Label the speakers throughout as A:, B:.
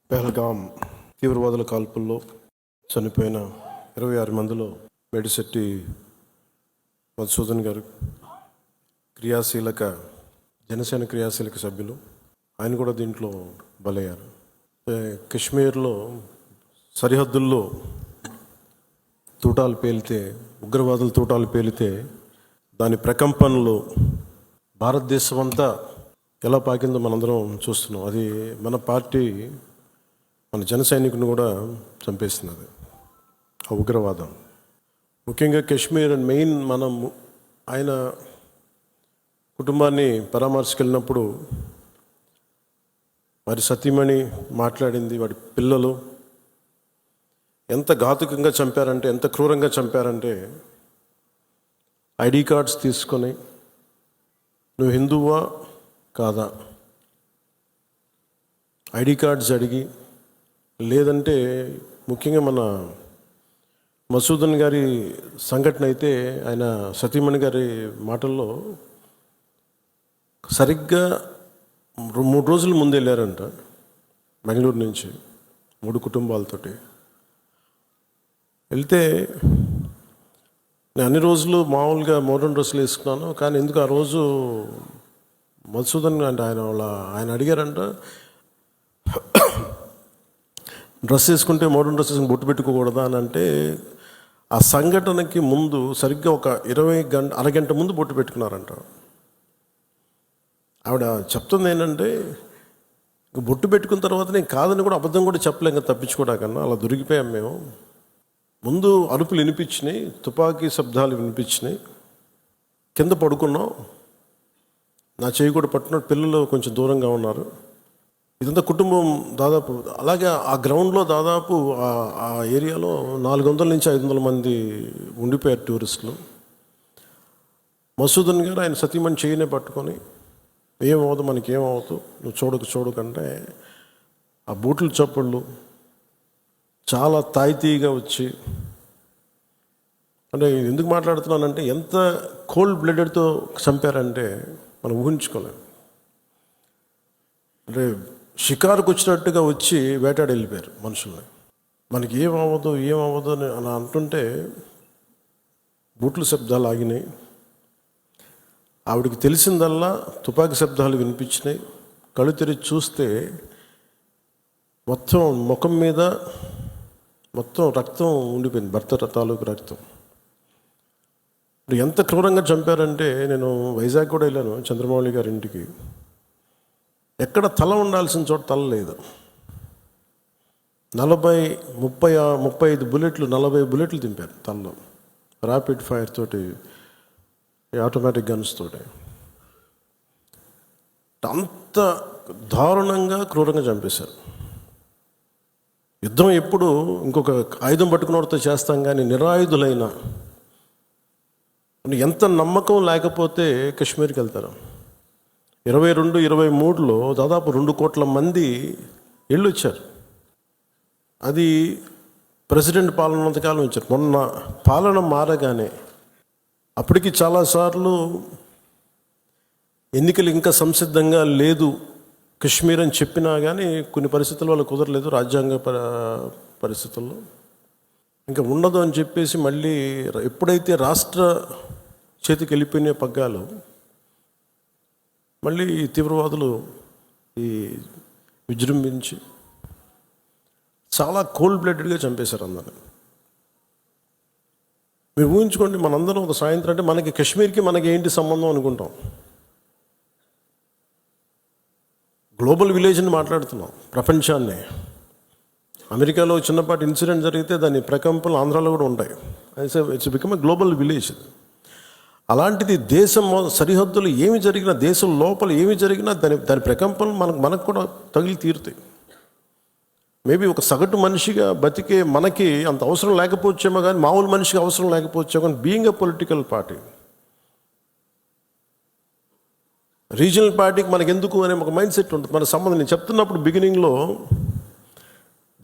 A: పెహల్గాం తీవ్రవాదుల కాల్పుల్లో చనిపోయిన 26 మందిలో మేడిశెట్టి మధుసూదన్ గారు జనసేన క్రియాశీలక సభ్యులు. ఆయన కూడా దీంట్లో బలయ్యారు. కశ్మీర్లో సరిహద్దుల్లో ఉగ్రవాదులు తూటాలు పేలితే దాని ప్రకంపనలు భారతదేశం అంతా ఎలా పాకిందో మనందరం చూస్తున్నాం. అది మన పార్టీ మన జన సైనికుని కూడా చంపేస్తున్నది ఆ ఉగ్రవాదం. ముఖ్యంగా కశ్మీర్ అండ్ మెయిన్ ఆయన కుటుంబాన్ని పరామర్శకెళ్ళినప్పుడు వారి సతీమణి మాట్లాడింది, వాడి పిల్లలు ఎంత ఘాతుకంగా చంపారంటే, ఎంత క్రూరంగా చంపారంటే, ఐడి కార్డ్స్ తీసుకొని నువ్వు హిందువా కాదా ఐడి కార్డ్స్ అడిగి, లేదంటే ముఖ్యంగా మన మసూదన్ గారి సంఘటన అయితే ఆయన సతీమణి గారి మాటల్లో సరిగ్గా 3 రోజుల ముందు వెళ్ళారంట బెంగళూరు నుంచి 3 కుటుంబాలతోటి వెళ్తే. నేను అన్ని రోజులు మామూలుగా మోడర్న్ డ్రెస్సులు వేసుకున్నాను, కానీ ఎందుకు ఆ రోజు మధుసూదన్ అంటే ఆయన అడిగారంట, డ్రెస్ వేసుకుంటే మోడర్న్ డ్రెస్ వేసుకుని బొట్టు పెట్టుకోకూడదా అని అంటే, ఆ సంఘటనకి ముందు సరిగ్గా ఒక అరగంట ముందు బొట్టు పెట్టుకున్నారంట. ఆవిడ చెప్తుంది ఏంటంటే, బొట్టు పెట్టుకున్న తర్వాత నేను కాదని కూడా అబద్ధం కూడా చెప్పలేం కదా, తప్పించుకోవడాకన్నా అలా దొరికిపోయాం మేము. ముందు అరుపులు వినిపించినాయి, తుపాకీ శబ్దాలు వినిపించినాయి, కింద పడుకున్నాం, నా చేయి కూడా పట్టుకున్నాడు, పిల్లలు కొంచెం దూరంగా ఉన్నారు. ఇదంతా కుటుంబం దాదాపు అలాగే ఆ గ్రౌండ్లో దాదాపు ఆ ఏరియాలో 400 నుంచి 500 మంది ఉండిపోయారు టూరిస్టులు. మసూదన్ గారు ఆయన సతీమణి చేయనే పట్టుకొని, ఏమవుతుంది మనకేమవుతుంది, నువ్వు చూడకంటే ఆ బూట్ల చప్పుళ్ళు చాలా తాయితీగా వచ్చి, అంటే ఎందుకు మాట్లాడుతున్నానంటే ఎంత కోల్డ్ బ్లడెడ్తో చంపారంటే మనం ఊహించుకోలేము. అంటే షికారుకు వచ్చినట్టుగా వచ్చి వేటాడి వెళ్ళిపోయారు మనుషుల్ని. మనకి ఏమవ్వదు అని అలా అంటుంటే బూట్ల శబ్దాలు ఆగినాయి. ఆవిడికి తెలిసిందల్లా తుపాకీ శబ్దాలు వినిపించినాయి. కళ్ళు తెరిచి చూస్తే మొత్తం ముఖం మీద మొత్తం రక్తం ఉండిపోయింది, భర్త తాలూకు రక్తం. ఎంత క్రూరంగా చంపారంటే, నేను వైజాగ్ కూడా వెళ్ళాను చంద్రమౌళి గారి ఇంటికి. ఎక్కడ తల ఉండాల్సిన చోట తల లేదు. 35 బుల్లెట్లు 40 బుల్లెట్లు దింపారు తలలో, ర్యాపిడ్ ఫైర్ తోటి, ఆటోమేటిక్ గన్స్ తోటి. అంత దారుణంగా క్రూరంగా చంపేశారు. యుద్ధం ఎప్పుడు ఇంకొక ఆయుధం పట్టుకున్నవాడితో చేస్తాం, కానీ నిరాయుధులైన ఎంత నమ్మకం లేకపోతే కశ్మీర్కి వెళ్తారు. 22-23లో దాదాపు 2 కోట్ల మంది వెళ్ళొచ్చారు. అది ప్రెసిడెంట్ పాలన అంతకాలం ఇచ్చారు. మొన్న పాలన మారగానే అప్పటికి చాలాసార్లు ఎన్నికలు ఇంకా సంసిద్ధంగా లేదు కశ్మీర్ అని చెప్పినా కానీ కొన్ని పరిస్థితుల వల్ల కుదరలేదు, రాజ్యాంగ పరిస్థితుల్లో ఇంకా ఉండదు అని చెప్పేసి మళ్ళీ ఎప్పుడైతే రాష్ట్ర చేతికి వెళ్ళిపోయిన పగ్గాలు, మళ్ళీ ఈ తీవ్రవాదులు విజృంభించి చాలా కోల్డ్ బ్లడెడ్గా చంపేశారు అందరూ. మీరు ఊహించుకోండి, మనందరం ఒక సాయంత్రం అంటే మనకి కశ్మీర్కి మనకి ఏంటి సంబంధం అనుకుంటాం. గ్లోబల్ విలేజ్ని మాట్లాడుతున్నాం, ప్రపంచాన్ని. అమెరికాలో చిన్నపాటి ఇన్సిడెంట్ జరిగితే దాని ప్రకంపనలు ఆంధ్రాలో కూడా ఉంటాయి. It's become a global village. అలాంటిది దేశం సరిహద్దులు ఏమి జరిగినా, దేశం లోపల ఏమి జరిగినా దాని ప్రకంపనలు మనకు కూడా తగిలి తీరుతాయి. మేబీ ఒక సగటు మనిషిగా బతికే మనకి అంత అవసరం లేకపోవచ్చేమో, కానీ మామూలు మనిషికి అవసరం లేకపోవచ్చేమో, కానీ being a political party, regional పార్టీకి మనకు ఎందుకు అనే ఒక మైండ్ సెట్ ఉంటుంది. మన సంబంధం నేను చెప్తున్నప్పుడు బిగినింగ్లో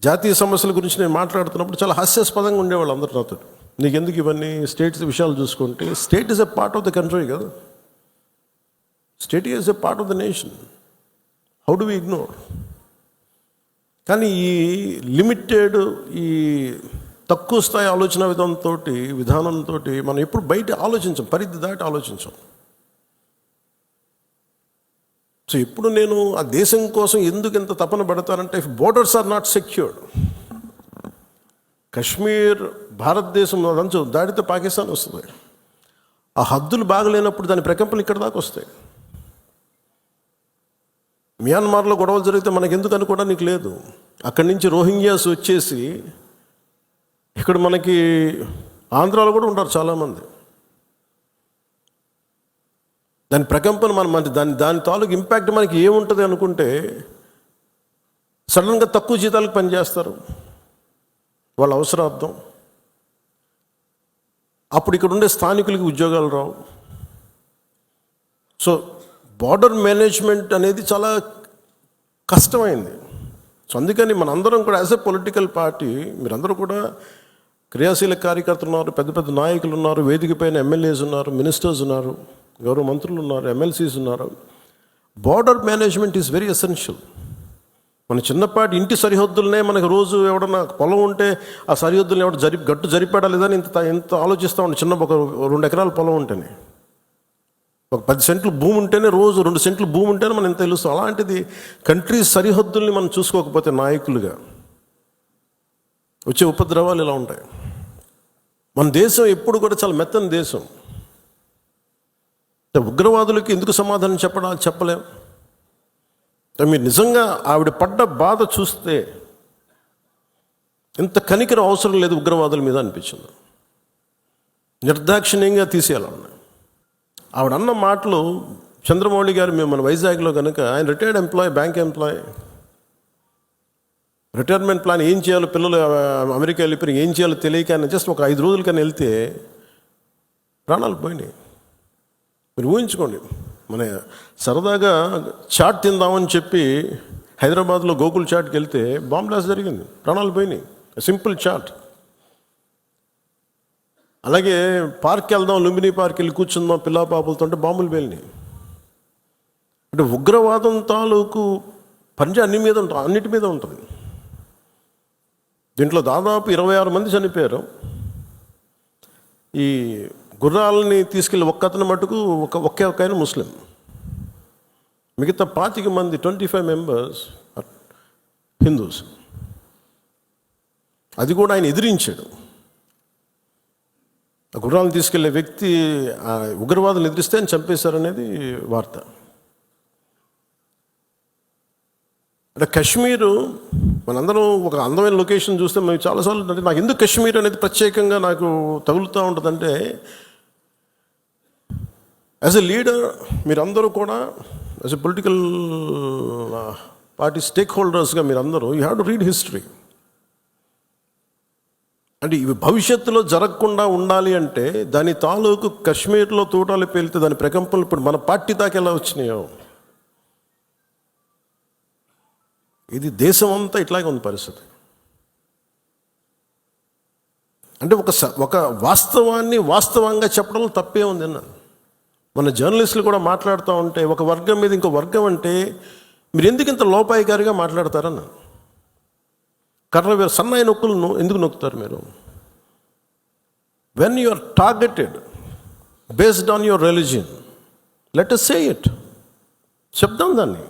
A: జాతీయ సమస్యల గురించి నేను మాట్లాడుతున్నప్పుడు చాలా హాస్యాస్పదంగా ఉండేవాళ్ళు అందరూ నాతో. నీకెందుకు ఇవన్నీ స్టేట్స్ విషయాలు చూసుకుంటే, state is a part of the country కదా, state is a part of the nation. How do we ignore? కానీ ఈ లిమిటెడ్, ఈ తక్కువ స్థాయి ఆలోచన విధానంతో మనం ఎప్పుడు బయట ఆలోచించాం, పరిధి దాటి ఆలోచించాం. సో ఇప్పుడు నేను ఆ దేశం కోసం ఎందుకు ఇంత తపన పడతానంటే, if borders are not secured, Kashmir భారతదేశం అదంచు దాడితే పాకిస్తాన్ వస్తుంది. ఆ హద్దులు బాగలేనప్పుడు దాని ప్రకంపనలు ఇక్కడ దాకా వస్తాయి. మియాన్మార్లో గొడవలు జరిగితే మనకు ఎందుకు అనుకోవడానికి లేదు. అక్కడి నుంచి రోహింగ్యాస్ వచ్చేసి ఇక్కడ మనకి ఆంధ్రాలో కూడా ఉంటారు చాలామంది. దాని ప్రకంపన దాని తాలూకు ఇంపాక్ట్ మనకి ఏముంటుంది అనుకుంటే, సడన్గా తక్కువ జీతాలకు పనిచేస్తారు వాళ్ళ అవసరార్థం. అప్పుడు ఇక్కడ ఉండే స్థానికులకి ఉద్యోగాలు రావు. సో బార్డర్ మేనేజ్మెంట్ అనేది చాలా కష్టమైంది. సో అందుకని మనందరం కూడా యాజ్ ఎ పొలిటికల్ పార్టీ, మీరందరూ కూడా క్రియాశీలక కార్యకర్తలు ఉన్నారు, పెద్ద పెద్ద నాయకులు ఉన్నారు, వేదిక పైన ఎమ్మెల్యేస్ ఉన్నారు, మినిస్టర్స్ ఉన్నారు, గౌరవ మంత్రులు ఉన్నారు, ఎమ్మెల్సీస్ ఉన్నారు. Border management is very essential. మన చిన్నపాటి ఇంటి సరిహద్దులనే మనకు రోజు ఎవడన్నా పొలం ఉంటే ఆ సరిహద్దులను ఎవడ గట్టు జరిపాడా లేదని ఇంత ఆలోచిస్తూ ఉండే. చిన్న ఒక 2 ఎకరాల పొలం ఉంటేనే, ఒక 10 సెంట్లు భూమి ఉంటేనే, రోజు 2 సెంట్లు భూమి ఉంటేనే మనం ఎంత తెలుస్తాం. అలాంటిది కంట్రీ సరిహద్దుల్ని మనం చూసుకోకపోతే నాయకులుగా వచ్చే ఉపద్రవాలు ఇలా ఉంటాయి. మన దేశం ఎప్పుడు కూడా చాలా మెత్తని దేశం. ఉగ్రవాదులకి ఎందుకు సమాధానం చెప్పలేం. మీరు నిజంగా ఆవిడ పడ్డ బాధ చూస్తే ఇంత కనికరం అవసరం లేదు ఉగ్రవాదుల మీద అనిపించింది. నిర్దాక్షిణ్యంగా తీసేయాలన్న ఆవిడ అన్న మాటలు. చంద్రమౌళి గారు మేము మన వైజాగ్లో కనుక, ఆయన retired employee, bank employee, retirement plan ఏం చేయాలో, పిల్లలు అమెరికా వెళ్ళిపోయి ఏం చేయాలో తెలియక ఆయన జస్ట్ ఒక 5 రోజుల కన్నా వెళ్తే ప్రాణాలు పోయినాయి. మీరు ఊహించుకోండి, మన సరదాగా చాట్ తిందామని చెప్పి హైదరాబాద్లో గోకుల్ చాట్కి వెళ్తే బాంబ్ బ్లాస్ట్ జరిగింది, ప్రాణాలు పోయినాయి. Simple chat. అలాగే పార్క్ వెళ్దాం, లుంబిని పార్క్ వెళ్ళి కూర్చుందాం పిల్లా పాపులతో అంటే బాంబులు పేలినాయి. అంటే ఉగ్రవాదం తాలూకు పంజా అన్నిటి మీద ఉంటుంది. దీంట్లో దాదాపు 26 మంది చనిపోయారు. ఈ గుర్రాలని తీసుకెళ్ళి ఒక్కతను మటుకు ఒకే ఆయన ముస్లిం, మిగతా 25 మంది 25 మెంబర్స్ హిందూస్. అది కూడా ఆయన ఎదిరించాడు. ఆ గుర్రాలను తీసుకెళ్లే వ్యక్తి ఉగ్రవాదులు ఎదిరిస్తే ఆయన చంపేశారనేది వార్త. అంటే కశ్మీరు మనందరం ఒక అందమైన లొకేషన్ చూస్తే మేము చాలాసార్లు, అంటే నాకు ఎందుకు కశ్మీర్ అనేది ప్రత్యేకంగా నాకు తగులుతూ ఉంటుందంటే, యాజ్ ఎ లీడర్ మీరందరూ కూడా, as a political party stake హోల్డర్స్గా మీరందరూ you have to read history. అంటే ఇవి భవిష్యత్తులో జరగకుండా ఉండాలి అంటే దాని తాలూకు కశ్మీర్లో తూటాలు పేలితే దాని ప్రకంపనలు ఇప్పుడు మన పార్టీ దాకా ఎలా వచ్చినాయో, ఇది దేశం అంతా ఇట్లాగే ఉంది పరిస్థితి. అంటే ఒక వాస్తవాన్ని వాస్తవంగా చెప్పడంలో తప్పే ఉంది అన్నాను. మన జర్నలిస్టులు కూడా మాట్లాడుతూ ఉంటే ఒక వర్గం మీద ఇంకో వర్గం అంటే మీరు ఎందుకు ఇంత లోపాయికారిగా మాట్లాడతారన్న. సన్నాయి నొక్కులను ఎందుకు నొక్కుతారు మీరు? When you are targeted based on your religion, let us say it, చెప్దాం దాన్ని.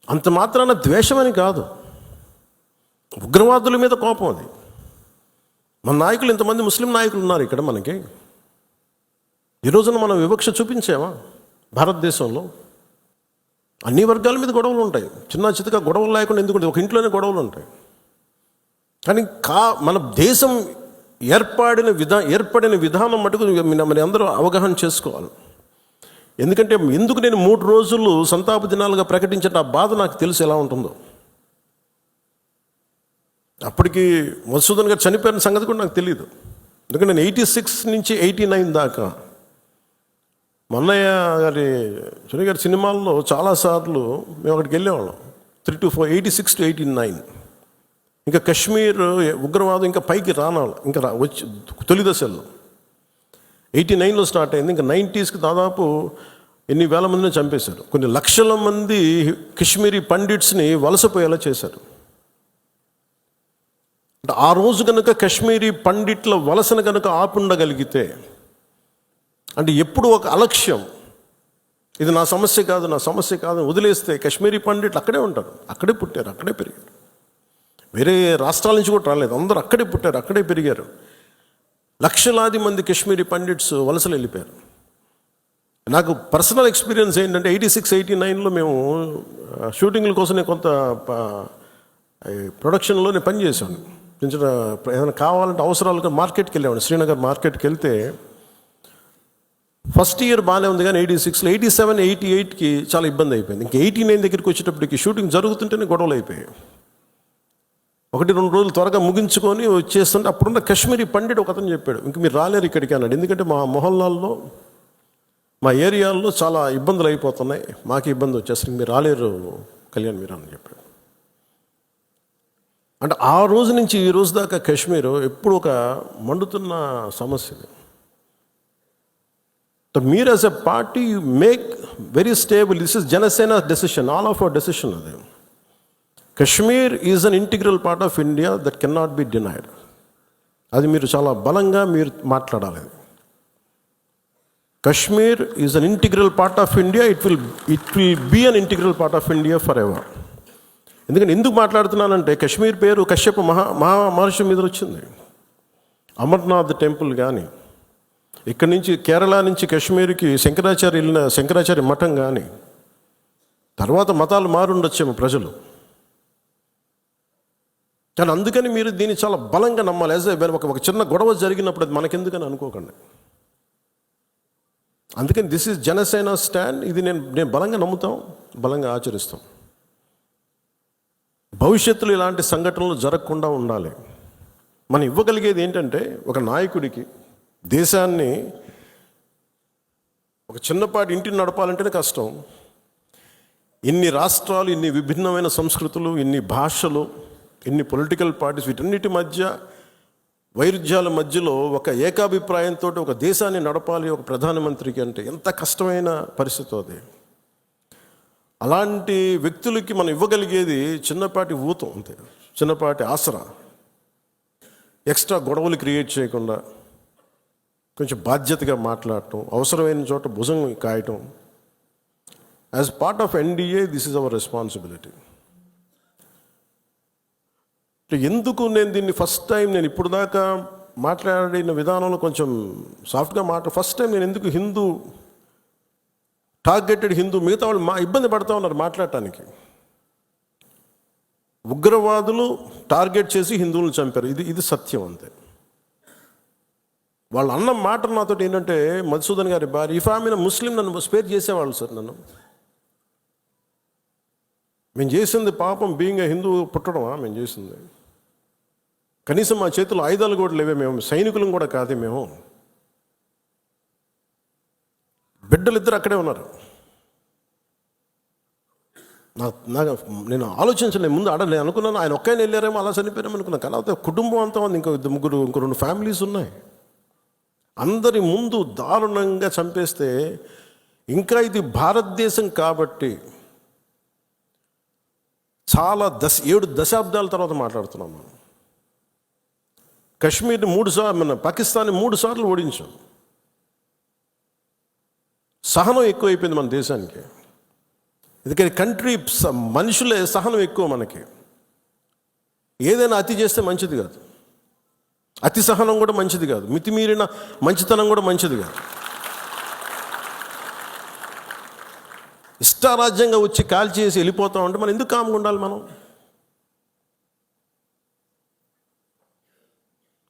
A: అంత మాత్రాన ద్వేషమని కాదు, ఉగ్రవాదుల మీద కోపం అది. మన నాయకులు, ఇంతమంది ముస్లిం నాయకులు ఉన్నారు ఇక్కడ మనకి. ఈ రోజున మనం వివక్ష చూపించామా భారతదేశంలో? అన్ని వర్గాల మీద గొడవలు ఉంటాయి, చిన్న చితక గొడవలు లేకుండా ఎందుకు? ఒక ఇంట్లోనే గొడవలు ఉంటాయి. కానీ మన దేశం ఏర్పడిన విధానం మటుకు మన అందరూ అవగాహన చేసుకోవాలి. ఎందుకంటే ఎందుకు నేను 3 రోజులు సంతాప దినాలుగా ప్రకటించిన ఆ బాధ నాకు తెలుసు ఎలా ఉంటుందో. అప్పటికి మధుసూదన్ గారు చనిపోయిన సంగతి కూడా నాకు తెలియదు. ఎందుకంటే నేను 86 నుంచి 89 దాకా మన్నయ్య గారి చుని గారి సినిమాల్లో చాలాసార్లు మేము అక్కడికి వెళ్ళేవాళ్ళం. 3 to 4, 86 to 89. ఇంకా కశ్మీర్ ఉగ్రవాదం ఇంకా పైకి ఇంకా వచ్చి తొలి దశల్లో 89లో స్టార్ట్ అయింది. ఇంకా 90స్కి దాదాపు ఎన్ని వేల మందిని చంపేశారు. కొన్ని లక్షల మంది కాశ్మీరీ పండిట్స్ని వలసపోయేలా చేశారు. అంటే ఆ రోజు కనుక కాశ్మీరీ పండిట్ల వలసను కనుక ఆపుండగలిగితే, అంటే ఎప్పుడు ఒక అలక్ష్యం, ఇది నా సమస్య కాదు, నా సమస్య కాదు వదిలేస్తే కాశ్మీరీ పండిట్లు అక్కడే ఉంటారు, అక్కడే పుట్టారు, అక్కడే పెరిగారు. వేరే రాష్ట్రాల నుంచి కూడా రాలేదు, అందరూ అక్కడే పుట్టారు, అక్కడే పెరిగారు. లక్షలాది మంది కాశ్మీరీ పండిట్స్ వలసలు వెళ్ళిపోయారు. నాకు పర్సనల్ ఎక్స్పీరియన్స్ ఏంటంటే 86, 89లో మేము షూటింగ్ల కోసం నేను కొంత ప్రొడక్షన్లో నేను పనిచేశాను. కొంచెం ఏదైనా కావాలంటే అవసరాలుగా మార్కెట్కి వెళ్ళాను. శ్రీనగర్ మార్కెట్కి వెళ్తే ఫస్ట్ ఇయర్ బాగానే ఉంది, కానీ 86లో 87, 88కి చాలా ఇబ్బంది అయిపోయింది. ఇంక 89 దగ్గరికి వచ్చేటప్పటికి షూటింగ్ జరుగుతుంటేనే గొడవలు అయిపోయాయి. 1-2 రోజులు త్వరగా ముగించుకొని వచ్చేస్తుంటే అప్పుడున్న కాశ్మీరీ పండిట్ ఒక అతను చెప్పాడు, ఇంక మీరు రాలేరు ఇక్కడికి అన్నాడు. ఎందుకంటే మా మొహల్లాల్లో, మా ఏరియాల్లో చాలా ఇబ్బందులు అయిపోతున్నాయి, మాకు ఇబ్బంది వచ్చేసరికి మీరు రాలేరు కళ్యాణ్ మీరు అని చెప్పాడు. అంటే ఆ రోజు నుంచి ఈ రోజు దాకా కాశ్మీర్ ఎప్పుడు ఒక మండుతున్న సమస్య. మీరు as a party make very stable. This is Janasena decision, all of our decision. అది Kashmir is an integral part of India that can not be denied. అది మీరు చాలా బలంగా మీరు మాట్లాడాలి. Kashmir is an integral part of India, it will be an integral part of India for ever. ఎందుకంటే ఎందుకు మాట్లాడుతున్నానంటే, కాశ్మీర్ పేరు కశ్యప మహర్షి మీద వచ్చింది. అమర్నాథ్ టెంపుల్ కానీ, ఇక్కడి నుంచి కేరళ నుంచి కాశ్మీర్కి శంకరాచార్య మఠం కానీ, తర్వాత మతాలు మారుండొచ్చేమో ప్రజలు, కానీ అందుకని మీరు దీన్ని చాలా బలంగా నమ్మాలి. ఒక చిన్న గొడవ జరిగినప్పుడు అది మనకెందుకని అనుకోకండి. అందుకని దిస్ ఈజ్ జనసేన స్టాండ్. ఇది నేను బలంగా నమ్ముతాం, బలంగా ఆచరిస్తాం. భవిష్యత్తులో ఇలాంటి సంఘటనలు జరగకుండా ఉండాలి. మనం ఇవ్వగలిగేది ఏంటంటే, ఒక నాయకుడికి దేశాన్ని, ఒక చిన్నపాటి ఇంటిని నడపాలంటేనే కష్టం. ఇన్ని రాష్ట్రాలు, ఇన్ని విభిన్నమైన సంస్కృతులు, ఇన్ని భాషలు, ఇన్ని పొలిటికల్ పార్టీస్, వీటన్నిటి మధ్య వైరుధ్యాల మధ్యలో ఒక ఏకాభిప్రాయంతో ఒక దేశాన్ని నడపాలి ఒక ప్రధానమంత్రికి అంటే ఎంత కష్టమైన పరిస్థితి అది. అలాంటి వ్యక్తులకి మనం ఇవ్వగలిగేది చిన్నపాటి ఊతం అంతే, చిన్నపాటి ఆసరా. ఎక్స్ట్రా గొడవలు క్రియేట్ చేయకుండా కొంచెం బాధ్యతగా మాట్లాడటం, అవసరమైన చోట భుజం కాయటం. As part of NDA this is our responsibility. ఎందుకు నేను దీన్ని ఫస్ట్ టైం, నేను ఇప్పుడు దాకా మాట్లాడిన విధానంలో కొంచెం సాఫ్ట్గా ఫస్ట్ టైం నేను ఎందుకు హిందూ టార్గెటెడ్ హిందూ, మిగతా వాళ్ళు ఇబ్బంది పడుతూ ఉన్నారు మాట్లాడటానికి. ఉగ్రవాదులు టార్గెట్ చేసి హిందువులను చంపారు, ఇది సత్యం అంతే. వాళ్ళు అన్న మాట నాతో ఏంటంటే, మధుసూదన్ గారి భార్య, ఇఫ్ ఆమె ముస్లిం నన్ను స్పేర్ చేసేవాళ్ళు సార్. మేము చేసింది పాపం, బీయింగ్ హిందూ పుట్టడమా మేము చేసింది? కనీసం మా చేతుల్లో ఆయుధాలు కూడా లేవే, మేము సైనికులం కూడా కాదే, మేము బిడ్డలిద్దరు అక్కడే ఉన్నారు. నేను ఆలోచించలేదు ముందు. నేను అనుకున్నాను ఆయన ఒక్కైనా వెళ్ళారేమో, అలా చనిపోయారేమో అనుకున్నాను. కానీ కుటుంబం అంతా ఉంది, ఇంకో 2 ఫ్యామిలీస్ ఉన్నాయి. అందరి ముందు దారుణంగా చంపేస్తే, ఇంకా ఇది భారతదేశం కాబట్టి చాలా 7 దశాబ్దాల తర్వాత మాట్లాడుతున్నాం మనం. కాశ్మీర్ని 3 సార్లు, మన పాకిస్తాన్ని 3 సార్లు ఓడించాం. సహనం ఎక్కువైపోయింది మన దేశానికి. ఎందుకంటే కంట్రీ మనుషులే సహనం ఎక్కువ మనకి. ఏదైనా అతి చేస్తే మంచిది కాదు, అతి సహనం కూడా మంచిది కాదు, మితిమీరిన మంచితనం కూడా మంచిది కాదు. ఇష్టారాజ్యంగా వచ్చి కాల్ చేసి వెళ్ళిపోతాం అంటే మనం ఎందుకు కామ్గా ఉండాలి?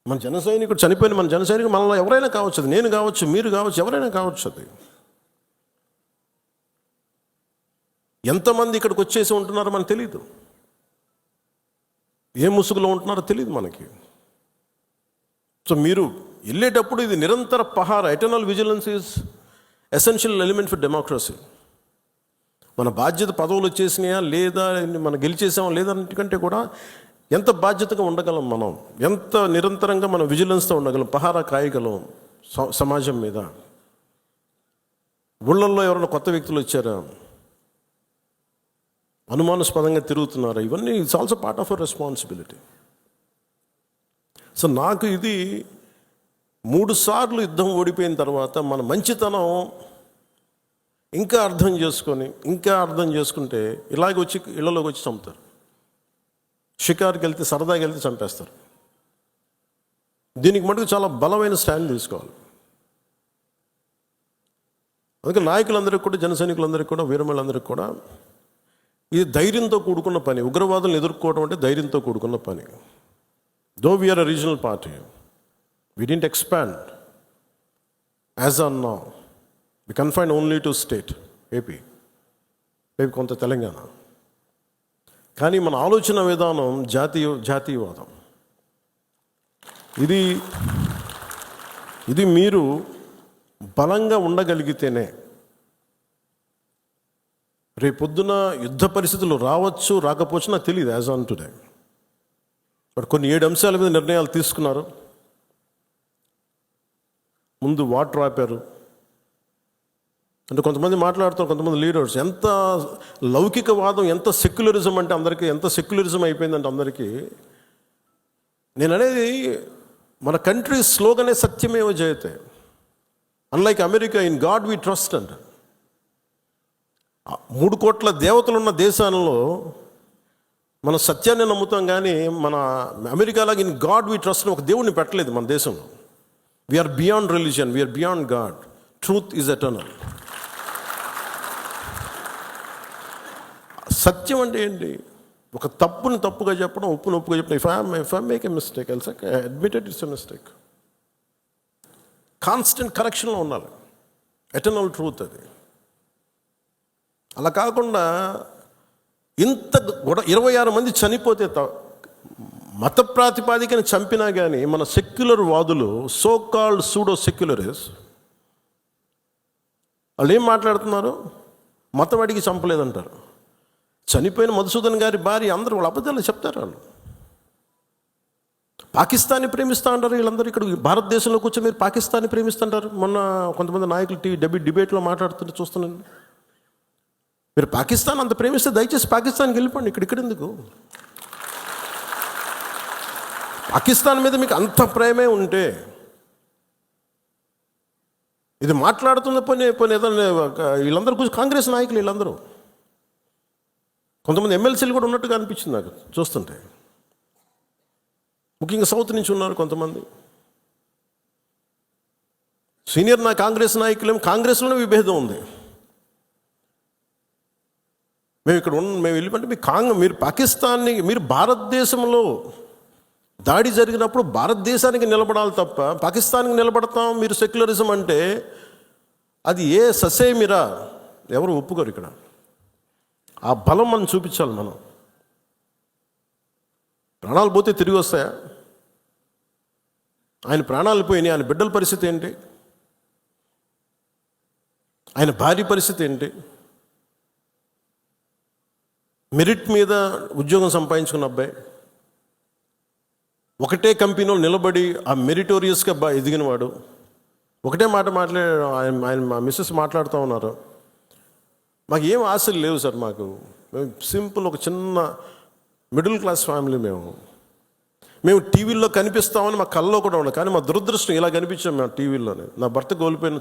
A: మన జన సైనికుడు చనిపోయిన మన జన సైనికుడు మనలో ఎవరైనా కావచ్చు, అది నేను కావచ్చు, మీరు కావచ్చు, ఎవరైనా కావచ్చు. అది ఎంతమంది ఇక్కడికి వచ్చేసి ఉంటున్నారో మనకు తెలియదు, ఏ ముసుగులో ఉంటున్నారో తెలియదు మనకి. సో మీరు వెళ్ళేటప్పుడు ఇది నిరంతర పహార, eternal vigilance is essential element for democracy. మన బాధ్యత పదవులు వచ్చేసినాయా లేదా, మనం గెలిచేసామా లేదా అన్నిటికంటే కూడా ఎంత బాధ్యతగా ఉండగలం మనం, ఎంత నిరంతరంగా మనం విజిలెన్స్తో ఉండగలం, పహారా కాయగలం సమాజం మీద. ఊళ్ళల్లో ఎవరైనా కొత్త వ్యక్తులు వచ్చారా, అనుమానాస్పదంగా తిరుగుతున్నారా, ఇవన్నీ it's also part of our responsibility. So నాకు ఇది 3 సార్లు యుద్ధం ఓడిపోయిన తర్వాత మన మంచితనం ఇంకా అర్థం చేసుకుంటే ఇలాగ వచ్చి ఇళ్లలోకి వచ్చి చంపుతారు. షికార్కి వెళ్తే సరదాకి వెళ్తే చంపేస్తారు. దీనికి మటుకు చాలా బలమైన స్టాండ్ తీసుకోవాలి. అందుకే నాయకులందరికీ కూడా, జన సైనికులందరికీ కూడా, వీరమలందరికీ కూడా ఇది ధైర్యంతో కూడుకున్న పని. ఉగ్రవాదులను ఎదుర్కోవడం అంటే ధైర్యంతో కూడుకున్న పని. Though we are a regional party, we didn't expand as on now. We confined only to state, AP, maybe కొంత తెలంగాణ. కానీ మన ఆలోచన విధానం జాతీయవాదం. ఇది మీరు బలంగా ఉండగలిగితేనే రేపొద్దున యుద్ధ పరిస్థితులు రావచ్చు, రాకపోవచ్చు, నాకు తెలియదు యాజ్ ఆన్ టుడే. బట్ కొన్ని 7 అంశాల మీద నిర్ణయాలు తీసుకున్నారు. ముందు వాటర్ ఆపారు. అంటే కొంతమంది మాట్లాడుతారు, కొంతమంది లీడర్స్, ఎంత లౌకికవాదం, ఎంత సెక్యులరిజం అంటే అందరికీ, ఎంత సెక్యులరిజం అయిపోయిందంటే అందరికీ. నేను అనేది మన కంట్రీ స్లోగనే సత్యమేవ జయతే. Unlike America, in God we trust అంట. 3 కోట్ల దేవతలున్న దేశాలలో మన సత్యాన్ని నమ్ముతాం, కానీ మన అమెరికాలాగా ఇన్ గాడ్ వీ ట్రస్ట్ ఒక దేవుడిని పెట్టలేదు మన దేశంలో. We are beyond religion, we are beyond God. Truth is eternal. సత్యం అంటే ఏంటి? ఒక తప్పుని తప్పుగా చెప్పడం, ఒప్పుని ఒప్పుగా చెప్పడం. If I make a mistake, I'll say admitted it's a mistake. Constant కరెక్షన్లో ఉండాలి. ఎటర్నల్ ట్రూత్ అది. అలా కాకుండా ఇంత 26 మంది చనిపోతే మత ప్రాతిపాదికని చంపినా కానీ మన సెక్యులర్ వాదులు, సో కాల్డ్ సూడో సెక్యులరిస్ట్, వాళ్ళు ఏం మాట్లాడుతున్నారు? మతం అడిగి చంపలేదంటారు. చనిపోయిన మధుసూదన్ గారి భార్య, అందరూ వాళ్ళ అబద్ధాలు చెప్తారు. వాళ్ళు పాకిస్తాన్ని ప్రేమిస్తూ అంటారు. వీళ్ళందరూ ఇక్కడ భారతదేశంలో కూర్చొని మీరు పాకిస్తాన్ని ప్రేమిస్తుంటారు. మొన్న కొంతమంది నాయకులు డిబేట్లో మాట్లాడుతుంటే చూస్తున్నాను. మీరు పాకిస్తాన్ అంత ప్రేమిస్తే దయచేసి పాకిస్తాన్కి వెళ్ళిపోండి, ఇక్కడ ఎందుకు? పాకిస్తాన్ మీద మీకు అంత ప్రేమే ఉంటే ఇది మాట్లాడుతున్న పని ఏదైనా వీళ్ళందరూ కూర్చొని కాంగ్రెస్ నాయకులు వీళ్ళందరూ, కొంతమంది ఎమ్మెల్సీలు కూడా ఉన్నట్టుగా అనిపించింది నాకు చూస్తుంటే. ముఖ్యంగా సౌత్ నుంచి ఉన్నారు కొంతమంది సీనియర్ కాంగ్రెస్ నాయకులు. కాంగ్రెస్లోనే విభేదం ఉంది. మేము వెళ్ళిపోతే మీరు పాకిస్తాన్ని, మీరు భారతదేశంలో దాడి జరిగినప్పుడు భారతదేశానికి నిలబడాలి తప్ప పాకిస్తాన్కి నిలబడతాం మీరు సెక్యులరిజం అంటే అది ఏ ససేమిరా ఎవరు ఒప్పుకోరు. ఇక్కడ ఆ బలం మనం చూపించాలి. మనం ప్రాణాలు పోతే తిరిగి వస్తాయా? ఆయన ప్రాణాలు పోయినాయి, ఆయన బిడ్డల పరిస్థితి ఏంటి? ఆయన భార్య పరిస్థితి ఏంటి? మెరిట్ మీద ఉద్యోగం సంపాదించుకున్న అబ్బాయి, ఒకటే కంపెనీలో నిలబడి ఆ మెరిటోరియస్గా ఎదిగినవాడు, ఒకటే మాట ఆయన మా మిస్సెస్ మాట్లాడుతూ ఉన్నారు. మాకు ఏం ఆశలు లేవు సార్, మేము సింపుల్ ఒక చిన్న మిడిల్ క్లాస్ ఫ్యామిలీ. మేము టీవీల్లో కనిపిస్తామని మా కల్లో కూడా ఉండదు, కానీ మా దురదృష్టం ఇలా కనిపించాం మేము టీవీల్లోనే. నా భర్త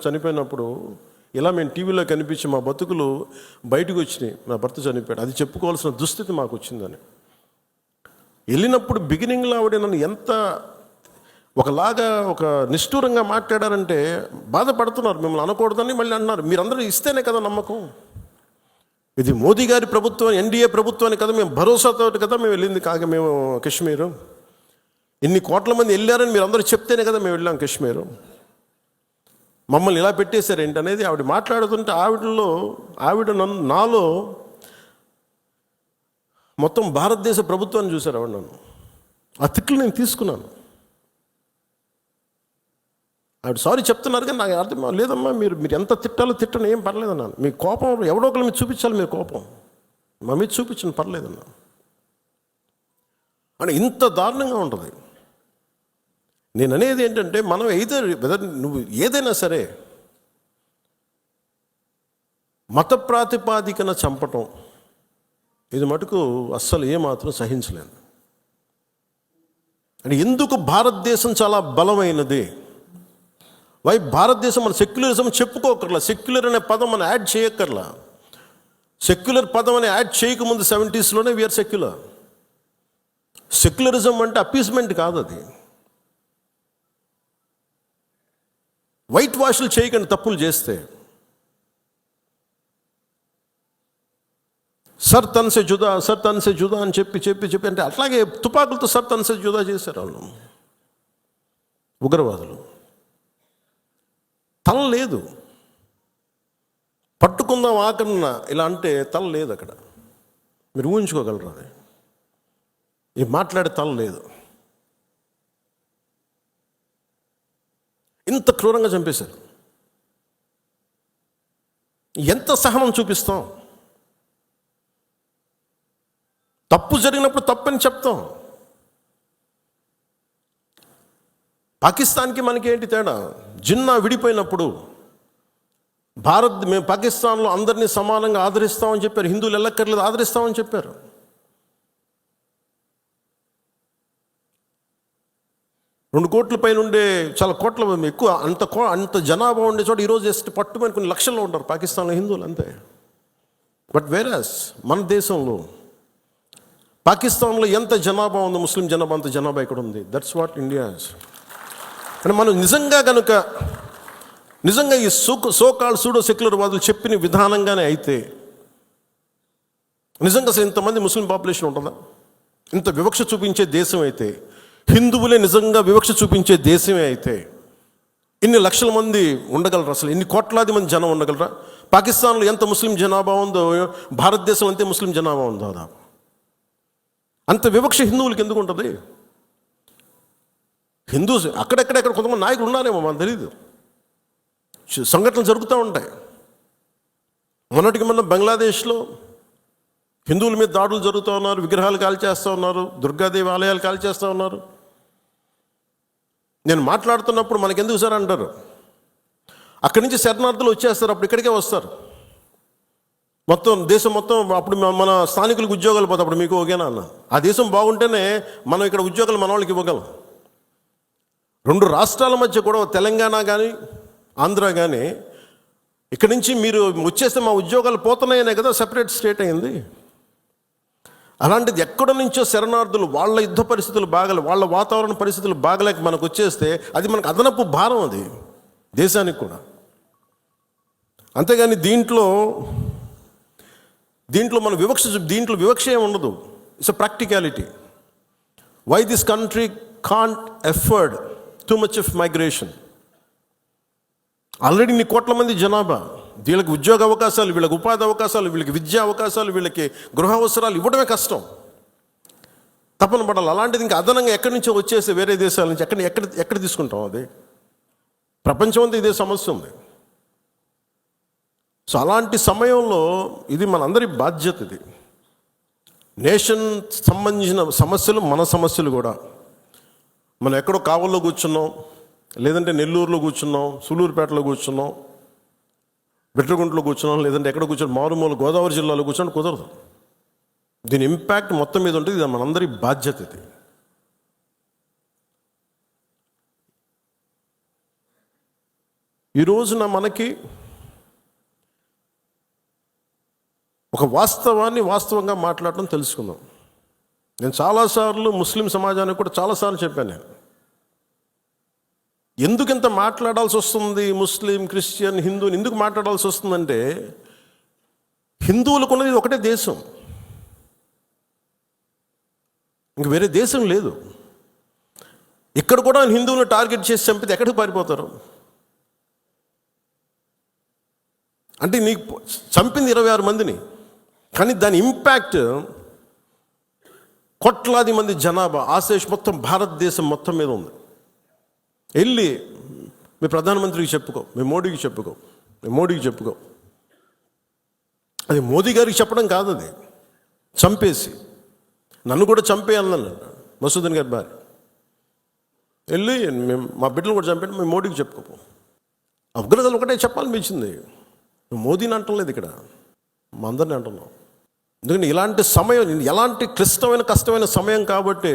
A: చనిపోయినప్పుడు ఇలా మేము టీవీలో కనిపించి మా బతుకులు బయటకు వచ్చినాయి. నా భర్త చనిపోయాడు, అది చెప్పుకోవాల్సిన దుస్థితి మాకు వచ్చిందని. వెళ్ళినప్పుడు బిగినింగ్లో ఆవిడ నన్ను ఎంత ఒకలాగా ఒక నిష్ఠూరంగా మాట్లాడారంటే బాధపడుతున్నారు. మిమ్మల్ని అనకూడదని మళ్ళీ అన్నారు. మీరందరూ ఇస్తేనే కదా నమ్మకం. ఇది మోదీ గారి ప్రభుత్వం, ఎన్డీఏ ప్రభుత్వాన్ని కదా మేము భరోసాతో కదా మేము వెళ్ళింది. మేము కాశ్మీరు ఇన్ని కోట్ల మంది వెళ్ళారని మీరు అందరూ చెప్తేనే కదా మేము వెళ్ళాం కాశ్మీరు. మమ్మల్ని ఇలా పెట్టేశారు ఏంటనేది ఆవిడ మాట్లాడుతుంటే ఆవిడ నాలో మొత్తం భారతదేశ ప్రభుత్వాన్ని చూశారు ఆవిడ. నన్ను ఆ తిట్లు నేను తీసుకున్నాను. ఆవిడ సారీ చెప్తున్నారు కానీ నాకు అర్థం లేదమ్మా, మీరు ఎంత తిట్టాలో తిట్టను, ఏం పర్లేదన్నాను. మీ కోపం ఎవడో ఒకరి మీద చూపించాలి, మీరు కోపం మా మీద చూపించను, పర్లేదన్నా. అని ఇంత దారుణంగా ఉంటుంది. నేను అనేది ఏంటంటే మనం నువ్వు ఏదైనా సరే మత ప్రాతిపాదికన చంపటం ఇది మటుకు అస్సలు ఏమాత్రం సహించలేదు. అంటే ఎందుకు భారతదేశం చాలా బలమైనది, భారతదేశం మన సెక్యులరిజం చెప్పుకోకర్లా, సెక్యులర్ అనే పదం మనం యాడ్ చేయక్కర్లా. సెక్యులర్ పదం అని యాడ్ చేయకముందు 70s వీఆర్ సెక్యులర్. సెక్యులరిజం అంటే అపీస్మెంట్ కాదు, అది వైట్ వాష్లు చేయకండి తప్పులు చేస్తే. సర్ తన్సే జుదా అని చెప్పి అంటే అట్లాగే తుపాకులతో సర్ తన్సే జుదా చేశారు వాళ్ళు ఉగ్రవాదులు. తల లేదు, పట్టుకుందాం ఆకన్నా ఇలా అంటే తల లేదు అక్కడ. మీరు ఊహించుకోగలరు అది, ఈ మాట్లాడే తల లేదు. ఇంత క్రూరంగా చంపేశారు. ఎంత సహనం చూపిస్తాం? తప్పు జరిగినప్పుడు తప్పని చెప్తాం. పాకిస్తాన్కి మనకి ఏంటి తేడా? జిన్నా విడిపోయినప్పుడు మేము పాకిస్తాన్లో అందరినీ సమానంగా ఆదరిస్తామని చెప్పారు. హిందువులు ఎల్లక్కర్లేదు, ఆదరిస్తామని చెప్పారు. రెండు కోట్ల పైన ఉండే, చాలా కోట్ల ఎక్కువ, అంత జనాభా ఉండే చోట ఈరోజు జస్ట్ పట్టుమని కొన్ని లక్షల్లో ఉంటారు పాకిస్తాన్లో హిందువులు, అంతే. బట్ వేరస్ మన దేశంలో, పాకిస్తాన్లో ఎంత జనాభా ఉందో ముస్లిం జనాభా అంత జనాభా ఇక్కడ ఉంది. That's what India is. అంటే మనం నిజంగా ఈ సోకాల్ సూడో సెక్యులర్ వాదులు చెప్పిన విధానంగానే అయితే నిజంగా అసలు ఇంతమంది ముస్లిం పాపులేషన్ ఉంటుందా? ఇంత వివక్ష చూపించే దేశం అయితే, హిందువులే నిజంగా వివక్ష చూపించే దేశమే అయితే ఇన్ని లక్షల మంది ఉండగలరా? అసలు ఇన్ని కోట్లాది మంది జనం ఉండగలరా? పాకిస్తాన్లో ఎంత ముస్లిం జనాభా ఉందో భారతదేశంలో అంతే ముస్లిం జనాభా ఉందో. దాదాపు అంత వివక్ష హిందువులకి ఎందుకు ఉంటుంది? హిందూస్ అక్కడెక్కడ కొంతమంది నాయకులు ఉన్నారేమో, మనకు తెలీదు. సంఘటనలు జరుగుతూ ఉంటాయి. మొన్నటికి మొన్న బంగ్లాదేశ్లో హిందువుల మీద దాడులు జరుగుతూ ఉన్నారు, విగ్రహాలు కాల్చేస్తూ ఉన్నారు, దుర్గాదేవి ఆలయాలు కాల్చేస్తూ ఉన్నారు. నేను మాట్లాడుతున్నప్పుడు మనకెందుకు సార్ అంటారు, అక్కడి నుంచి శరణార్థులు వచ్చేస్తారు, అప్పుడు ఇక్కడికే వస్తారు. మొత్తం దేశం మొత్తం అప్పుడు మన స్థానికులకు ఉద్యోగాలు పోతే అప్పుడు మీకు ఓకేనా అన్న. ఆ దేశం బాగుంటేనే మనం ఇక్కడ ఉద్యోగాలు మన వాళ్ళకి ఇవ్వగలం. రెండు రాష్ట్రాల మధ్య కూడా, తెలంగాణ కానీ ఆంధ్ర కానీ, ఇక్కడి నుంచి మీరు వచ్చేస్తే మా ఉద్యోగాలు పోతున్నాయనే కదా సెపరేట్ స్టేట్ అయింది. అలాంటిది ఎక్కడ నుంచో శరణార్థులు, వాళ్ళ యుద్ధ పరిస్థితులు బాగలే, వాళ్ళ వాతావరణ పరిస్థితులు బాగలేక మనకు వచ్చేస్తే అది మనకు అదనపు భారం, అది దేశానికి కూడా. అంతేగాని దీంట్లో మన దీంట్లో వివక్ష ఏమి ఉండదు. It's a practicality. Why this country can't afford too much of migration. Already ఇన్ని కోట్ల మంది జనాభా, వీళ్ళకి ఉద్యోగ అవకాశాలు, వీళ్ళకి ఉపాధి అవకాశాలు, వీళ్ళకి విద్యా అవకాశాలు, వీళ్ళకి గృహ అవసరాలు ఇవ్వడమే కష్టం, తప్పన పడాలి. అలాంటిది ఇంకా అదనంగా ఎక్కడి నుంచో వచ్చేసి వేరే దేశాల నుంచి ఎక్కడ తీసుకుంటాం? అది ప్రపంచం అంతా ఇదే సమస్య ఉంది. సో అలాంటి సమయంలో ఇది మనందరి బాధ్యత. ఇది నేషన్ సంబంధించిన సమస్యలు, మన సమస్యలు కూడా. మనం ఎక్కడో కావల్లో కూర్చున్నాం, లేదంటే నెల్లూరులో కూర్చున్నాం, సూలూరుపేటలో కూర్చున్నాం, బిట్రగుంటలో కూర్చున్నాం, లేదంటే ఎక్కడ కూర్చొని మారుమూల గోదావరి జిల్లాలో కూర్చొని కుదరదు. దీని ఇంపాక్ట్ మొత్తం మీద ఉంటుంది. ఇది మనందరి బాధ్యత. ఇది ఈ రోజున మనకి ఒక వాస్తవాన్ని వాస్తవంగా మాట్లాడటం తెలుసుకుందాం. నేను చాలాసార్లు ముస్లిం సమాజానికి కూడా చాలాసార్లు చెప్పాను, నేను ఎందుకు ఇంత మాట్లాడాల్సి వస్తుంది, ముస్లిం, క్రిస్టియన్, హిందూని ఎందుకు మాట్లాడాల్సి వస్తుందంటే, హిందువులకు ఉన్నది ఒకటే దేశం, ఇంక వేరే దేశం లేదు. ఇక్కడ కూడా హిందువులను టార్గెట్ చేసి చంపితే ఎక్కడికి పారిపోతారు? అంటే నీకు చంపింది 26 మందిని, కానీ దాని ఇంపాక్ట్ కోట్లాది మంది జనాభా, ఆశేష్ మొత్తం భారతదేశం మొత్తం మీద ఉంది. వెళ్ళి మీ ప్రధానమంత్రికి చెప్పుకో, మీ మోడీకి చెప్పుకో. అది మోదీ గారికి చెప్పడం కాదు, అది చంపేసి నన్ను కూడా చంపేయాలన్నాను మసూదన్ గారి భార్య. వెళ్ళి మా బిడ్డలు కూడా చంపేయండి, మీ మోడీకి చెప్పుకోపో. ఉగ్రతలు ఒకటే చెప్పాలనిపించింది. నువ్వు మోదీని అంటలేదు ఇక్కడ, మా అందరిని అంటున్నావు. ఎందుకంటే ఇలాంటి సమయం, ఎలాంటి క్లిష్టమైన కష్టమైన సమయం కాబట్టి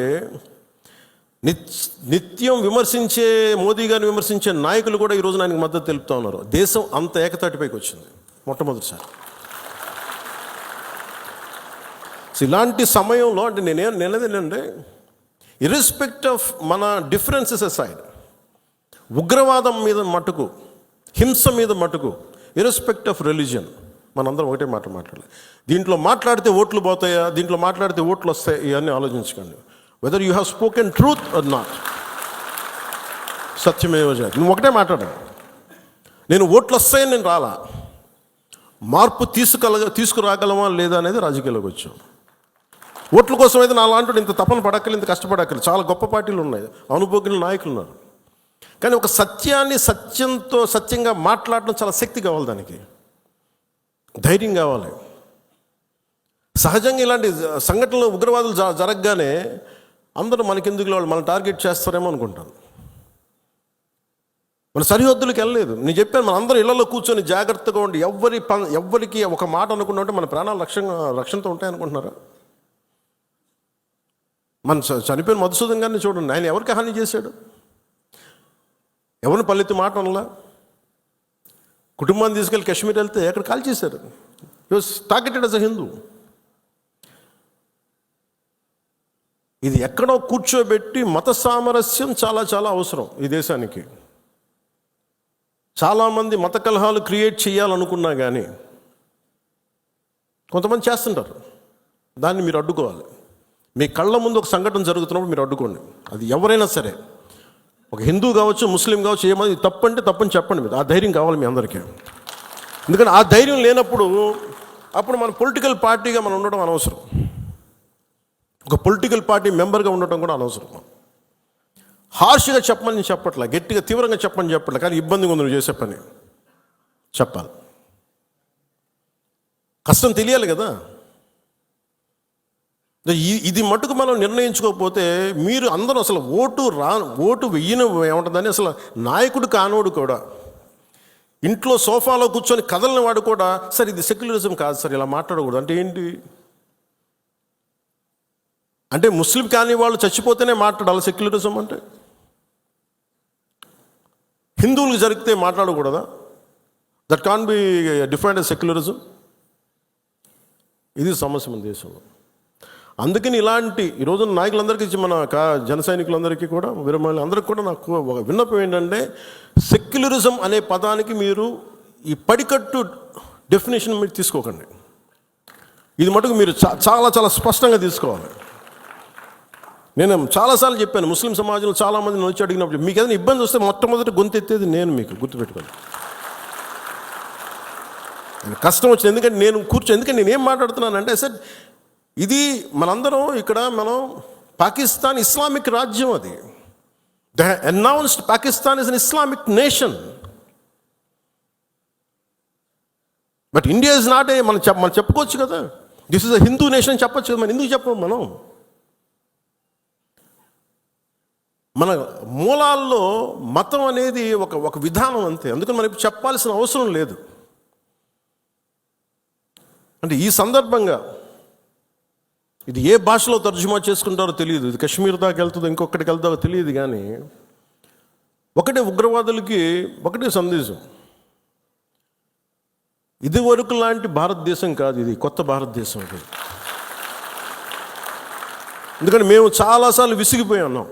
A: నిత్యం విమర్శించే, మోదీ గారిని విమర్శించే నాయకులు కూడా ఈరోజు ఆయనకు మద్దతు తెలుపుతూ ఉన్నారు. దేశం అంత ఏకతాటిపైకి వచ్చింది మొట్టమొదటిసారి. ఇలాంటి సమయంలో అంటే నేనేంటంటే ఇర్రెస్పెక్ట్ ఆఫ్ మన డిఫరెన్సెస్ అసైడ్, ఉగ్రవాదం మీద మటుకు, హింస మీద మటుకు, ఇర్రెస్పెక్ట్ ఆఫ్ రిలీజియన్, మనందరం ఒకటే మాట మాట్లాడాలి. దీంట్లో మాట్లాడితే ఓట్లు పోతాయా, దీంట్లో మాట్లాడితే ఓట్లు వస్తాయి, ఇవన్నీ ఆలోచించకండి. Whether you have spoken truth or not, సత్యమేవ జయతే. నువ్వు ఒకటే మాట్లాడాలి, నేను ఓట్లు వస్తాయని నేను రాలా, మార్పు తీసుకురాగలమా లేదా అనేది రాజకీయాల్లోకి వచ్చాం. ఓట్ల కోసం అయితే నా లాంటి ఇంత తపన పడక్కలు, ఇంత కష్టపడక్కలు, చాలా గొప్ప పార్టీలు ఉన్నాయి, అనుభోగిన నాయకులు ఉన్నారు. కానీ ఒక సత్యాన్ని సత్యంగా మాట్లాడడం చాలా శక్తి కావాలి, దానికి ధైర్యం కావాలి. సహజంగా ఇలాంటి సంఘటనలు, ఉగ్రవాదులు జరగగానే అందరూ మనకెందుకు, వాళ్ళు మన టార్గెట్ చేస్తారేమో అనుకుంటాను. మన సరిహద్దులకు వెళ్ళలేదు. నేను చెప్పాను, మన అందరూ ఇళ్లలో కూర్చొని జాగ్రత్తగా ఉండి ఎవ్వరికి ఒక మాట అనుకున్నట్టు మన ప్రాణాలు రక్షణతో ఉంటాయనుకుంటున్నారా? మన చనిపోయిన మధుసూదన్ గారిని చూడండి, ఆయన ఎవరికి హాని చేశాడు? ఎవరిని పల్లెత్తి మాట అనలా. కుటుంబాన్ని తీసుకెళ్ళి కాశ్మీర్ వెళ్తే ఎక్కడ కాల్ చేశారు. హి was targeted as a Hindu. ఇది ఎక్కడో కూర్చోబెట్టి మత సామరస్యం చాలా చాలా అవసరం ఈ దేశానికి. చాలామంది మత కలహాలు క్రియేట్ చేయాలనుకున్నా కానీ కొంతమంది చేస్తుంటారు. దాన్ని మీరు అడ్డుకోవాలి. మీ కళ్ళ ముందు ఒక సంఘటన జరుగుతున్నప్పుడు మీరు అడ్డుకోండి. అది ఎవరైనా సరే, ఒక హిందూ కావచ్చు, ముస్లిం కావచ్చు, ఏమది తప్పంటే తప్పని చెప్పండి. మీరు ఆ ధైర్యం కావాలి మీ అందరికీ. ఎందుకంటే ఆ ధైర్యం లేనప్పుడు అప్పుడు మన పొలిటికల్ పార్టీగా మనం ఉండడం అనవసరం, ఒక పొలిటికల్ పార్టీ మెంబర్గా ఉండటం కూడా అనవసరం. హార్ష్గా చెప్పమని చెప్పట్లే, గట్టిగా తీవ్రంగా చెప్పట్లే, కానీ ఇబ్బందిగా ఉంది నువ్వు చేసే పని చెప్పాలి. కష్టం తెలియాలి కదా. ఇది మటుకు మనం నిర్ణయించుకోకపోతే మీరు అందరూ అసలు ఓటు వెయ్యను ఏముంటుందని, అసలు నాయకుడు కానోడు కూడా, ఇంట్లో సోఫాలో కూర్చొని కదలని వాడు కూడా, సార్ ఇది సెక్యులరిజం కాదు సార్, ఇలా మాట్లాడకూడదు అంటే ఏంటి? అంటే ముస్లిం కాని వాళ్ళు చచ్చిపోతేనే మాట్లాడాలి సెక్యులరిజం అంటే? హిందువులకు జరిగితే మాట్లాడకూడదా? That can be defined as secularism. ఇది సమస్య మన దేశంలో. అందుకని ఇలాంటి ఈరోజు నాయకులందరికీ, మన జన సైనికులందరికీ కూడా, విరమణలు అందరికీ కూడా నాకు ఒక విన్నపం ఏంటంటే, సెక్యులరిజం అనే పదానికి మీరు ఈ పడికట్టు డెఫినేషన్ మీరు తీసుకోకండి. ఇది మటుకు మీరు చాలా చాలా స్పష్టంగా తీసుకోవాలి. నేను చాలాసార్లు చెప్పాను, ముస్లిం సమాజంలో చాలామంది వచ్చి అడిగినప్పుడు, మీకు ఏదైనా ఇబ్బంది వస్తే మొట్టమొదటి గొంతెత్తేది నేను, మీకు గుర్తుపెట్టుకోండి. కష్టం వచ్చింది, ఎందుకంటే ఎందుకంటే నేనేం మాట్లాడుతున్నానంటే, సార్ ఇది మనందరం ఇక్కడ, మనం పాకిస్తాన్ ఇస్లామిక్ రాజ్యం, అది they announced Pakistan is an Islamic nation. But India is not a, మనం చెప్పుకోవచ్చు కదా, this is a Hindu nation చెప్పచ్చు కదా. మనం ఎందుకు చెప్పము? మన మూలాల్లో మతం అనేది ఒక విధానం అంతే. అందుకని మనం చెప్పాల్సిన అవసరం లేదు. అంటే ఈ సందర్భంగా ఇది ఏ భాషలో తర్జుమా చేసుకుంటారో తెలియదు, ఇది కశ్మీర్ దాకా వెళ్తుందో ఇంకొకటికి వెళ్తారో తెలియదు, కానీ ఒకటే ఉగ్రవాదులకి ఒకటే సందేశం, ఇది వరకు లాంటి భారతదేశం కాదు, ఇది కొత్త భారతదేశం. ఇది ఎందుకంటే మేము చాలాసార్లు విసిగిపోయి ఉన్నాం.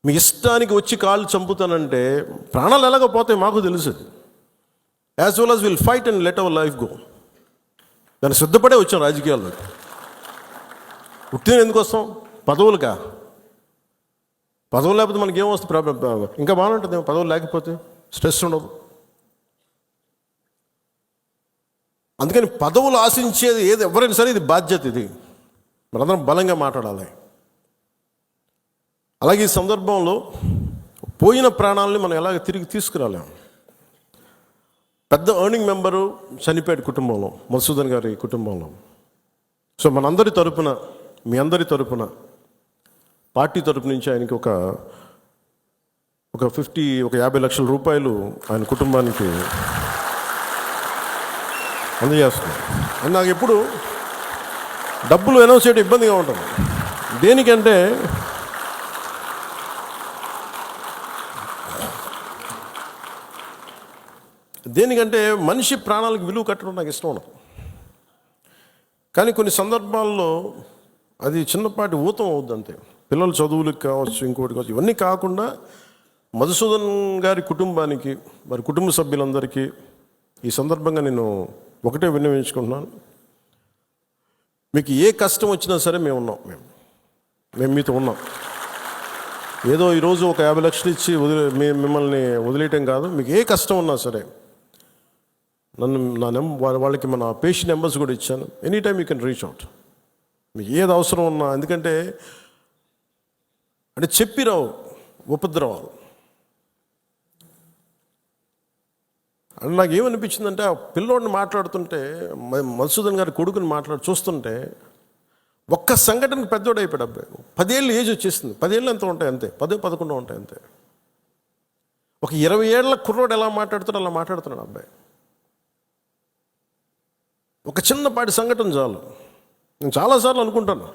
A: మీ ఇష్టానికి వచ్చి కాళ్ళు చంపుతానంటే ప్రాణాలు ఎలాగపోతాయి మాకు తెలుసు. As well as will fight and let our life go. దాన్ని సిద్ధపడే వచ్చాం రాజకీయాల్లోకి. ఉట్టిన ఎందుకు వస్తాం? పదవులుగా. పదవులు లేకపోతే మనకి ఏమొస్తుంది? ఇంకా బాగుంటుంది పదవులు లేకపోతే, స్ట్రెస్ ఉండదు. అందుకని పదవులు ఆశించేది ఏది ఎవరైనా సరే ఇది బాధ్యత. ఇది మనందరం బలంగా మాట్లాడాలి. అలాగే ఈ సందర్భంలో పోయిన ప్రాణాలని మనం ఎలాగ తిరిగి తీసుకురాలేము. పెద్ద ఎర్నింగ్ మెంబరు చనిపోయాడు కుటుంబంలో, మధుసూదన్ గారి కుటుంబంలో. సో మనందరి తరపున, మీ అందరి తరపున, పార్టీ తరపు నుంచి ఆయనకి ఒక ఒక 50 లక్షల రూపాయలు ఆయన కుటుంబానికి అందజేస్తున్నాను. అని నాకు ఎప్పుడు డబ్బులు అనౌన్స్ చేయడం ఇబ్బందిగా ఉంటుంది. దేనికంటే మనిషి ప్రాణాలకు విలువ కట్టడం నాకు ఇష్టం ఉండదు. కానీ కొన్ని సందర్భాల్లో అది చిన్నపాటి ఊతం అవుద్ది అంతే. పిల్లల చదువులకు కావచ్చు, ఇంకోటి కావచ్చు. ఇవన్నీ కాకుండా మధుసూదన్ గారి కుటుంబానికి, వారి కుటుంబ సభ్యులందరికీ ఈ సందర్భంగా నేను ఒకటే విన్నవించుకుంటున్నాను. మీకు ఏ కష్టం వచ్చినా సరే మేము ఉన్నాం. మేము మీతో ఉన్నాం. ఏదో ఈరోజు ఒక 50 లక్షలు ఇచ్చి మిమ్మల్ని వదిలేయటం కాదు. మీకు ఏ కష్టం ఉన్నా సరే వాళ్ళకి మన పేషెంట్ నెంబర్స్ కూడా ఇచ్చాను. Any time you can reach out. మీకు ఏది అవసరం ఉన్నా. ఎందుకంటే చెప్పిరావు ఉపద్రవాలు. అని నాకు ఏమనిపించిందంటే, ఆ పిల్లోడిని మాట్లాడుతుంటే, మధుసూదన్ గారి కొడుకుని చూస్తుంటే ఒక్క సంఘటనకు పెద్దోడు అయిపోయాడు అబ్బాయి. 10 ఏళ్ళు ఏజ్ వచ్చేసింది. 10 ఏళ్ళు ఎంత ఉంటాయి అంతే, 10-11 ఉంటాయి అంతే. ఒక 20 ఏళ్ల కుర్రోడు ఎలా మాట్లాడుతాడో అలా మాట్లాడుతున్నాడు అబ్బాయి. ఒక చిన్నపాటి సంఘటన చాలు. నేను చాలాసార్లు అనుకుంటాను,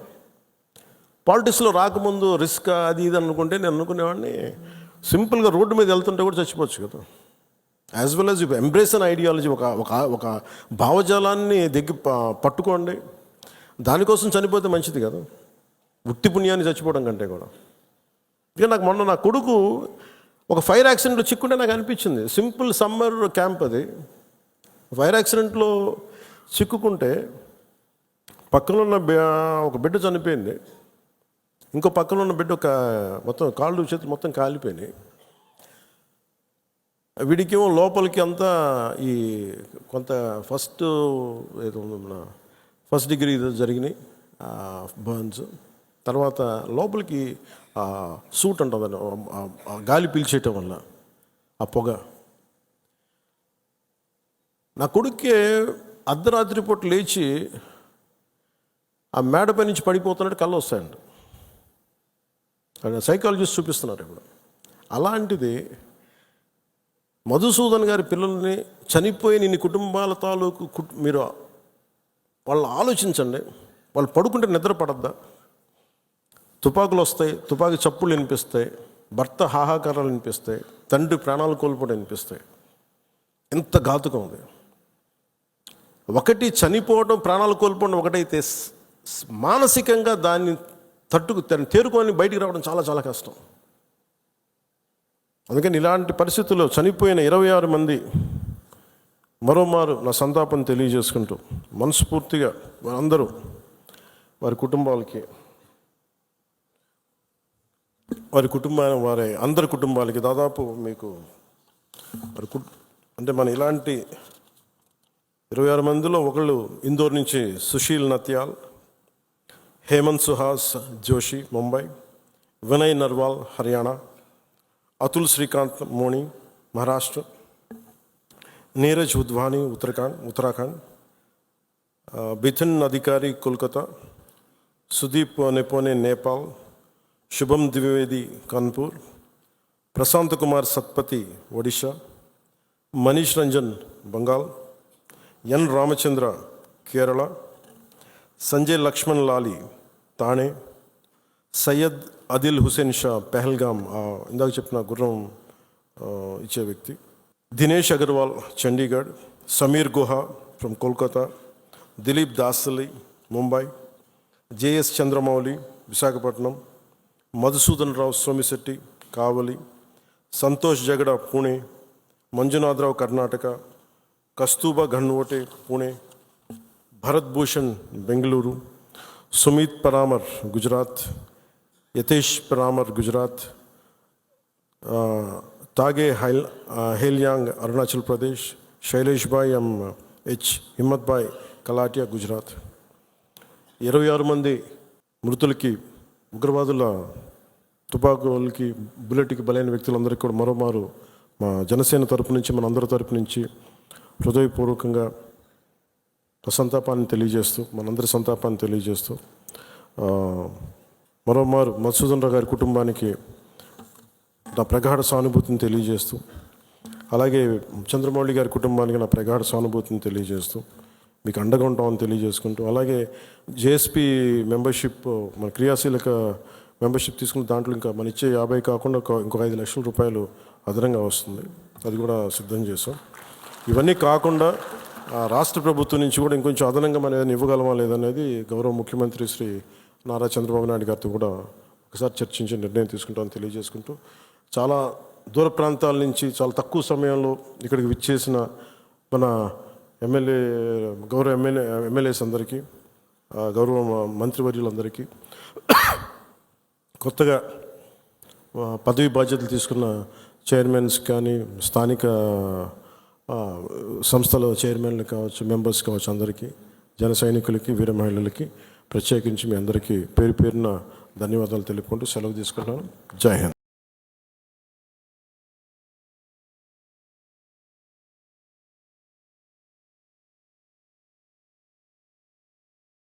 A: పాలిటిక్స్లో రాకముందు రిస్క్ అది ఇది అనుకుంటే నేను అనుకునేవాడిని సింపుల్గా రోడ్డు మీద వెళ్తుంటే కూడా చచ్చిపోవచ్చు కదా. As well as embrace an ideology, ఒక భావజాలాన్ని పట్టుకోండి. దానికోసం చనిపోతే మంచిది కదా, ఉత్తి పుణ్యాన్ని చచ్చిపోవడం కంటే కూడా. ఇక నాకు మొన్న నా కొడుకు ఒక ఫైర్ యాక్సిడెంట్లో చిక్కుంటే నాకు అనిపించింది. సింపుల్ సమ్మర్ క్యాంప్ అది. ఫైర్ యాక్సిడెంట్లో చిక్కుకుంటే పక్కన ఉన్న ఒక బిడ్డ చనిపోయింది. ఇంకో పక్కన ఉన్న బిడ్డ మొత్తం కాళ్ళు చేతులు మొత్తం కాలిపోయినాయి. వీడికేమో లోపలికి అంతా ఈ కొంత ఫస్ట్ డిగ్రీ జరిగినాయి బర్న్స్. తర్వాత లోపలికి సూట్ ఉంటుందని గాలి పీల్చేయటం వల్ల ఆ పొగ. నా కొడుక్కి అర్ధరాత్రి పూట లేచి ఆ మేడపై నుంచి పడిపోతున్నట్టు కళ్ళు వస్తాయండి. సైకాలజిస్ట్ చూపిస్తున్నారు ఇప్పుడు. అలాంటిది మధుసూదన్ గారి పిల్లల్ని చనిపోయిన ఇన్ని కుటుంబాల తాలూకు మీరు వాళ్ళు ఆలోచించండి. వాళ్ళు పడుకుంటే నిద్ర పడద్దా? తుపాకులు వస్తాయి, తుపాకీ చప్పుళ్ళు వినిపిస్తాయి, భర్త హాహాకారాలు వినిపిస్తాయి, తండ్రి ప్రాణాలు కోల్పోవడం వినిపిస్తాయి. ఎంత ఘాతుకం ఉంది. ఒకటి చనిపోవడం, ప్రాణాలు కోల్పోవడం ఒకటైతే, మానసికంగా దాన్ని తేరుకొని బయటికి రావడం చాలా చాలా కష్టం. అందుకని ఇలాంటి పరిస్థితుల్లో చనిపోయిన 26 మంది మరోమారు నా సంతాపం తెలియజేసుకుంటూ మనస్ఫూర్తిగా వారందరూ వారి కుటుంబాలకి, వారి అందరి కుటుంబాలకి దాదాపు మీకు అంటే మన ఇలాంటి 26 మందిలో ఒకళ్ళు ఇందోర్ నుంచి సుశీల్ నత్యాల్, హేమంత్ సుహాస్ జోషి ముంబై, వినయ్ నర్వాల్ హర్యానా, అతుల్ శ్రీకాంత్ మోని మహారాష్ట్ర, నీరజ్ ఉద్వాని ఉత్తరాఖండ్, బిథిన్ అధికారి కోల్కతా, సుదీప్ నెపోనే నేపాల్, శుభం ద్వివేది కాన్పూర్, ప్రశాంత్ కుమార్ సత్పతి ఒడిషా, మనీష్ రంజన్ బంగాల్, ఎన్ రామచంద్ర కేరళ, సంజయ్ లక్ష్మణ్ లాలి తానే, సయ్యద్ అదిల్ హుసేన్ షా పెహల్గామ్, ఇందాక చెప్పిన గుర్రం ఇచ్చే వ్యక్తి, దినేష్ అగర్వాల్ చండీగఢ్, సమీర్ గుహా ఫ్రమ్ కోల్కతా, దిలీప్ దాసలి ముంబై, జేఎస్ చంద్రమౌళి విశాఖపట్నం, మధుసూదన్ రావు సోమిశెట్టి కావలి, సంతోష్ జగడ పూణే, మంజునాథరావు కర్ణాటక, కస్తూబా ఘన్వోటే పూణే, భరత్ భూషణ్ బెంగళూరు, సుమిత్ పరామర్ గుజరాత్, యతేష్ పరామర్ గుజరాత్, తాగే హేల్యాంగ్ అరుణాచల్ ప్రదేశ్, శైలేష్ భాయ్ హెచ్ హిమ్మత్ భాయ్ కలాటియా గుజరాత్. 26 మంది మృతులకి, ఉగ్రవాదుల తుపాకులకి, బుల్లెట్కి బలైన వ్యక్తులందరికీ కూడా మరోమారు మా జనసేన తరపు నుంచి, మనందరి తరపు నుంచి హృదయపూర్వకంగా మనందరి సంతాపాన్ని తెలియజేస్తూ మరోమారు మధుసూదన్ రావు గారి కుటుంబానికి నా ప్రగాఢ సానుభూతిని తెలియజేస్తూ, అలాగే చంద్రమౌళి గారి కుటుంబానికి నా ప్రగాఢ సానుభూతిని తెలియజేస్తూ, మీకు అండగా ఉంటామని తెలియజేసుకుంటూ, అలాగే జేఎస్పీ మెంబర్షిప్, మన క్రియాశీలక మెంబర్షిప్ తీసుకున్న దాంట్లో ఇంకా మన ఇచ్చే 50 కాకుండా ఇంకొక 5 లక్షల రూపాయలు అదనంగా వస్తుంది, అది కూడా సిద్ధం చేసాం. ఇవన్నీ కాకుండా రాష్ట్ర ప్రభుత్వం నుంచి కూడా ఇంకొంచెం అదనంగా మనం ఏదైనా ఇవ్వగలమా లేదనేది గౌరవ ముఖ్యమంత్రి శ్రీ నారా చంద్రబాబు నాయుడు గారితో కూడా ఒకసారి చర్చించి నిర్ణయం తీసుకుంటామని తెలియజేసుకుంటూ, చాలా దూర ప్రాంతాల నుంచి చాలా తక్కువ సమయంలో ఇక్కడికి విచ్చేసిన మన గౌరవ ఎమ్మెల్యేస్ అందరికీ, గౌరవ మంత్రివర్యులందరికీ, కొత్తగా పదవి బాధ్యతలు తీసుకున్న చైర్మన్స్ కానీ, స్థానిక సంస్థల చైర్మన్లు కావచ్చు, మెంబర్స్ కావచ్చు, అందరికీ, జన సైనికులకి, వీర మహిళలకి ప్రత్యేకించి మీ అందరికీ పేరు పేరున ధన్యవాదాలు తెలుపుకుంటూ సెలవు తీసుకుంటున్నాను. జై హింద్.